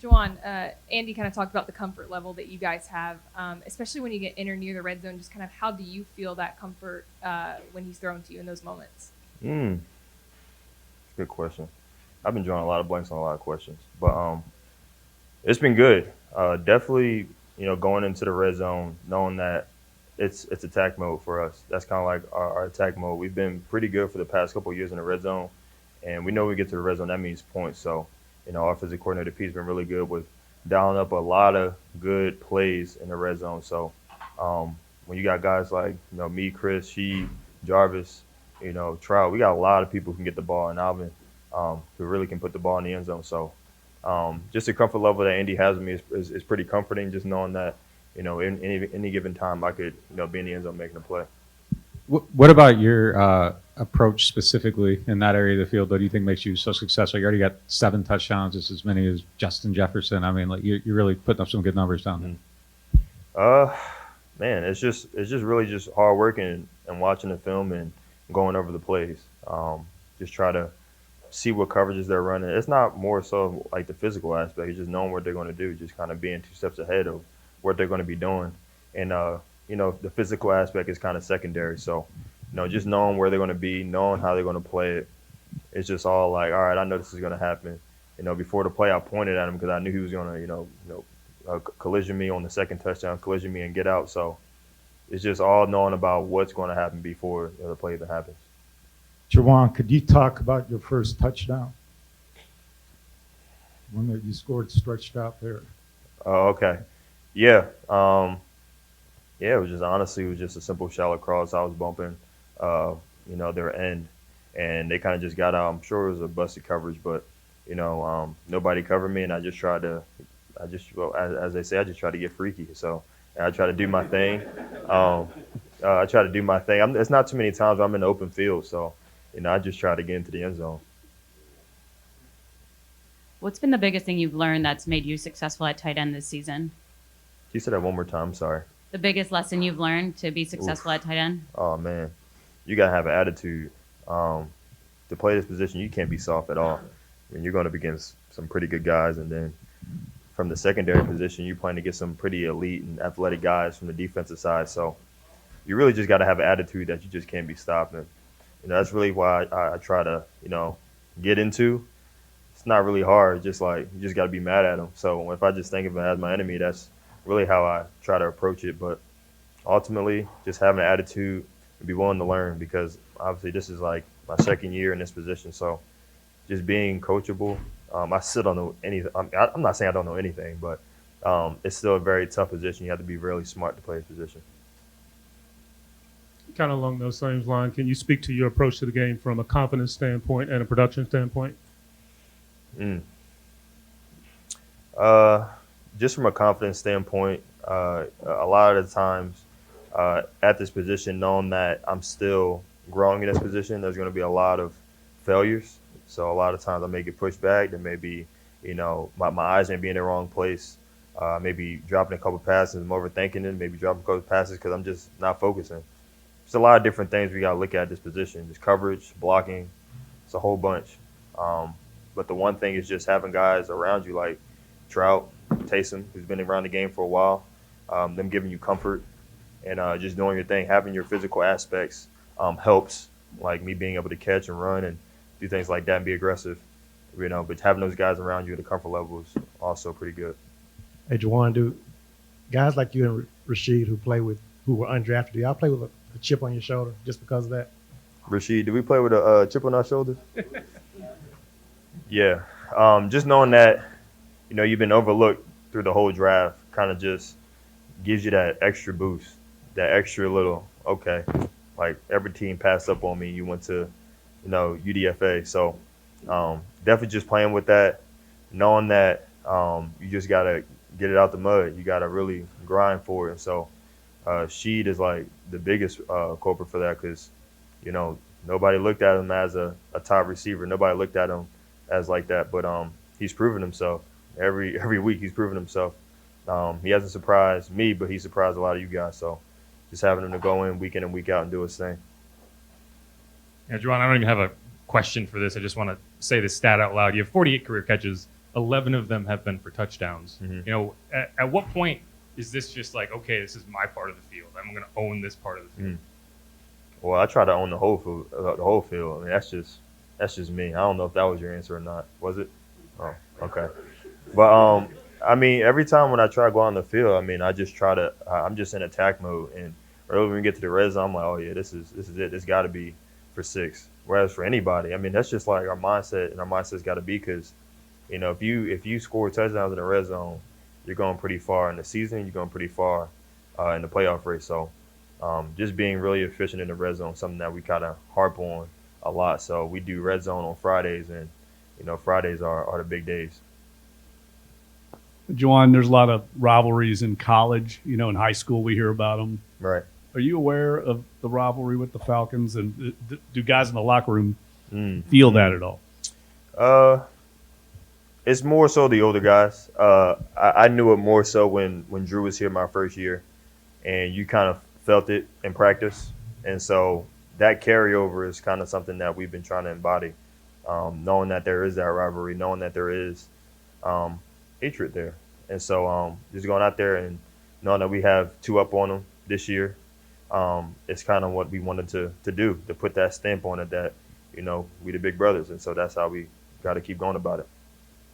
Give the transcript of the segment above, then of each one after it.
Juwan, Andy kind of talked about the comfort level that you guys have, especially when you get in or near the red zone. Just kind of how do you feel that comfort when he's thrown to you in those moments? Mm, Good question. I've been drawing a lot of blanks on a lot of questions, but it's been good. Definitely, going into the red zone, knowing that it's attack mode for us. That's kind of like our attack mode. We've been pretty good for the past couple of years in the red zone, and we know we get to the red zone, that means points. So, our offensive coordinator Pete's been really good with dialing up a lot of good plays in the red zone. So, when you got guys like me, Chris, she, Jarvis, Trout, we got a lot of people who can get the ball, and Alvin, who really can put the ball in the end zone. So, just the comfort level that Andy has with me is pretty comforting. Just knowing that in any given time I could be in the end zone making a play. What about your approach specifically in that area of the field that do you think makes you so successful? You already got 7 touchdowns, it's as many as Justin Jefferson. I mean, like you're really putting up some good numbers down there. Uh, Man, it's just really just hard work and watching the film and going over the plays. Just try to see what coverages they're running. It's not more so like the physical aspect. It's just knowing what they're going to do, just kind of being 2 steps ahead of what they're going to be doing. And the physical aspect is kind of secondary. So, just knowing where they're going to be, knowing how they're going to play it, it's just all like, all right, I know this is going to happen. Before the play, I pointed at him because I knew he was going to, collision me on the second touchdown, collision me and get out. So it's just all knowing about what's going to happen before the play even happens. Juwan, could you talk about your first touchdown? One that you scored stretched out there. Oh, okay. Yeah. Yeah, it was just a simple shallow cross. I was bumping, their end, and they kind of just got out. I'm sure it was a busted coverage, but nobody covered me, and well, as they say, I just try to get freaky. So I try to do my thing. I try to do my thing. It's not too many times I'm in the open field, so I just try to get into the end zone. What's been the biggest thing you've learned that's made you successful at tight end this season? Can you say that one more time? Sorry. The biggest lesson you've learned to be Oof. successful at tight end? Oh man, you gotta have an attitude. To play this position, you can't be soft at all. I mean, you're going up against some pretty good guys, and then from the secondary position, you're playing to get some pretty elite and athletic guys from the defensive side. So you really just got to have an attitude that you just can't be stopped. And that's really why I try to get into. It's not really hard. Just like you just got to be mad at them. So if I just think of it as my enemy, that's really how I try to approach it. But ultimately, just having an attitude and be willing to learn, because obviously this is like my second year in this position. So just being coachable. I still don't know anything. I'm not saying I don't know anything, but it's still a very tough position. You have to be really smart to play this position. Kind of along those same lines, can you speak to your approach to the game from a confidence standpoint and a production standpoint? Mm. Just from a confidence standpoint, a lot of the times at this position, knowing that I'm still growing in this position, there's going to be a lot of failures. So a lot of times I may get pushed back. There may be, my eyes may be in the wrong place. Maybe dropping a couple passes, I'm overthinking it. Maybe dropping a couple passes because I'm just not focusing. There's a lot of different things we got to look at this position. Just coverage, blocking. It's a whole bunch. But the one thing is just having guys around you like Trout, Taysom, who's been around the game for a while, them giving you comfort and just doing your thing. Having your physical aspects helps, like me being able to catch and run and do things like that and be aggressive. But having those guys around you at the comfort level is also pretty good. Hey, Juwan, do guys like you and Rashid who were undrafted, do y'all play with a chip on your shoulder just because of that? Rashid, do we play with a chip on our shoulder? Yeah. Just knowing that, you've been overlooked through the whole draft kind of just gives you that extra boost, that extra little, okay, like every team passed up on me. You went to, UDFA. So definitely just playing with that, knowing that you just got to get it out the mud. You got to really grind for it. So Sheed is like the biggest culprit for that because, nobody looked at him as a top receiver. Nobody looked at him as like that. But he's proven himself. Every week he's proven himself. He hasn't surprised me, but he surprised a lot of you guys. So just having him to go in and week out and do his thing. Yeah, Juwan, I don't even have a question for this. I just want to say this stat out loud. You have 48 career catches 11 of them have been for touchdowns. Mhm. You know, at what point is this just like, okay, this is my part of the field. I'm going to own this part of the field. Well, I try to own the whole field. The whole field. I mean, that's just me. I don't know if that was your answer or not. Was it? Oh, okay. But I mean, every time when I try to go on the field, I mean, I just try to. I'm just in attack mode, and early when we get to the red zone, I'm like, oh yeah, this is it. This got to be for 6. Whereas for anybody, I mean, that's just like our mindset, and our mindset's got to be because, you know, if you score touchdowns in the red zone, you're going pretty far in the season. You're going pretty far in the playoff race. So just being really efficient in the red zone, something that we kind of harp on a lot. So we do red zone on Fridays, and you know, Fridays are the big days. Juwan, there's a lot of rivalries in college. You know, in high school we hear about them. Right. Are you aware of the rivalry with the Falcons, and do guys in the locker room feel that at all? It's more so the older guys. I knew it more so when Drew was here my first year, and you kind of felt it in practice. And so that carryover is kind of something that we've been trying to embody, knowing that there is that rivalry, knowing that there is hatred there. And so just going out there and knowing that we have 2 up on them this year, it's kind of what we wanted to do, to put that stamp on it that, you know, we the big brothers. And so that's how we got to keep going about it.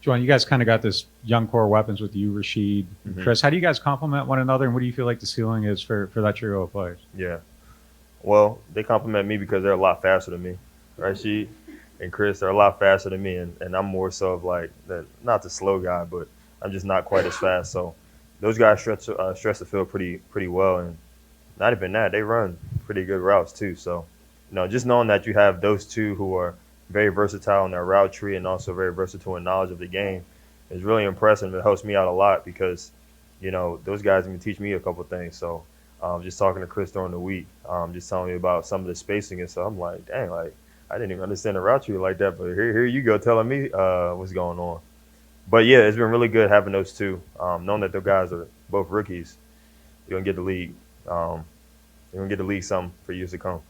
Juwan, you guys kind of got this young core weapons with you, Rashid, and Chris. How do you guys complement one another, and what do you feel like the ceiling is for that trio of players? Yeah. Well, they compliment me because they're a lot faster than me. Rashid and Chris are a lot faster than me, and I'm more so of like, not the slow guy, but I'm just not quite as fast. So those guys stretch the field pretty well, and not even that, they run pretty good routes too. So, you know, just knowing that you have those two who are very versatile in their route tree and also very versatile in knowledge of the game is really impressive. It helps me out a lot because, you know, those guys can teach me a couple things. So just talking to Chris during the week, just telling me about some of the spacing and stuff, I'm like, dang, like I didn't even understand the route tree like that, but here you go telling me what's going on. But yeah, it's been really good having those two, knowing that those guys are both rookies. You're gonna get the league. You're gonna get the league some for years to come.